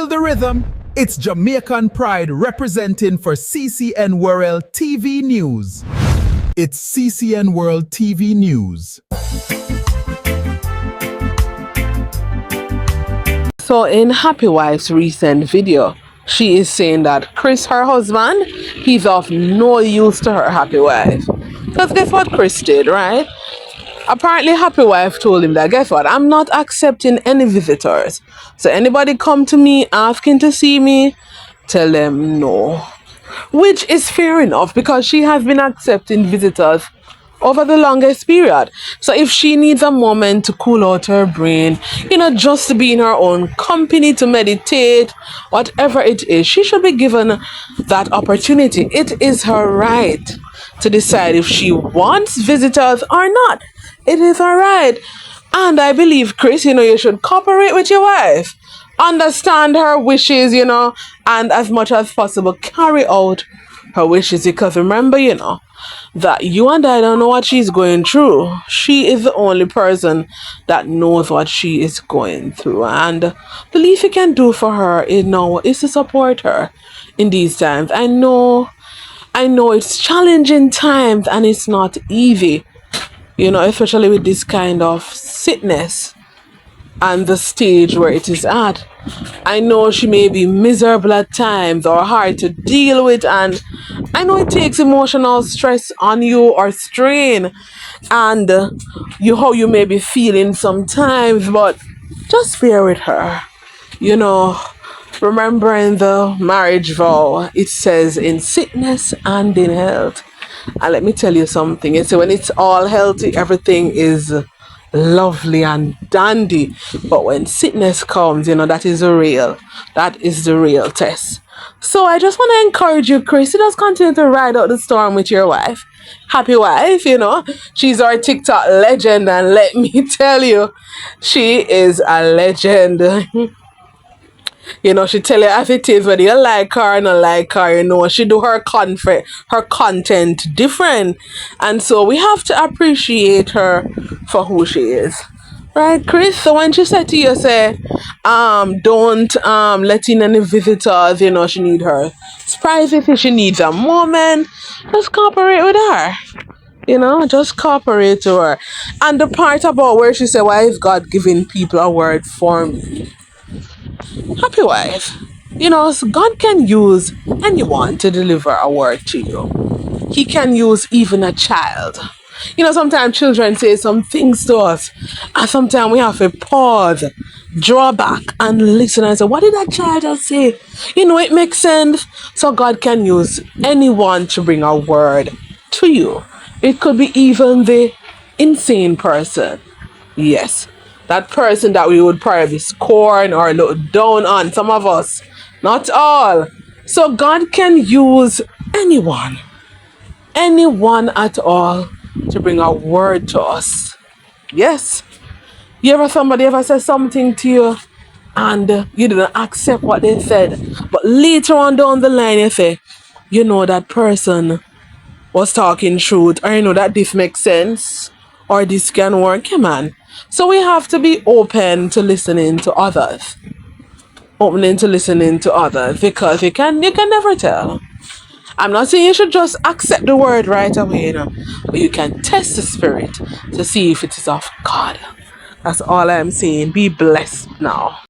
Feel the rhythm. It's Jamaican pride representing for CCN World TV News. It's CCN World TV News. So in Happy Wife's recent video, she is saying that Chris, her husband, he's of no use to her Happy Wife. Because guess what Chris did, right? Apparently Happy Wife told him that, guess what, I'm not accepting any visitors. So anybody come to me asking to see me, tell them no. Which is fair enough because she has been accepting visitors over the longest period. So if she needs a moment to cool out her brain, just to be in her own company, to meditate, whatever it is, she should be given that opportunity. It is her right to decide if she wants visitors or not. It is her right. And I believe, Chris, you should cooperate with your wife. Understand her wishes, and as much as possible, carry out her wishes. Because remember, that you and I don't know what she's going through. She is the only person that knows what she is going through. And the least you can do for her is to support her in these times. I know it's challenging times and it's not easy, especially with this kind of sickness and the stage where it is at. I know she may be miserable at times or hard to deal with, and I know it takes emotional stress on you or strain and how you may be feeling sometimes, but just bear with her. Remembering the marriage vow, it says in sickness and in health. And let me tell you something, it's when it's all healthy, everything is lovely and dandy. But when sickness comes, that is the real test. So I just want to encourage you, Chris, to just continue to ride out the storm with your wife. Happy Wife, she's our TikTok legend, and let me tell you, she is a legend. She tell you as it is, whether you like her or not like her, she do her content different. And so we have to appreciate her for who she is. Right, Chris? So when she said to you, don't let in any visitors, she need her privacy, she needs a moment, just cooperate with her. Just cooperate to her. And the part about where she said, why is God giving people a word for me? Happy Wife, God can use anyone to deliver a word to you. He can use even a child. Sometimes children say some things to us, and sometimes we have to pause, draw back, and listen and say, what did that child just say? It makes sense. So God can use anyone to bring a word to you. It could be even the insane person. Yes. That person that we would probably scorn or look down on, some of us, not all. So God can use anyone at all to bring a word to us. Yes. Somebody ever said something to you and you didn't accept what they said, but later on down the line you say, that person was talking truth, or that this makes sense, or this can work. Yeah, man. So we have to be open to listening to others. Because you can never tell. I'm not saying you should just accept the word right away, but you can test the spirit to see if it is of God. That's all I'm saying. Be blessed now.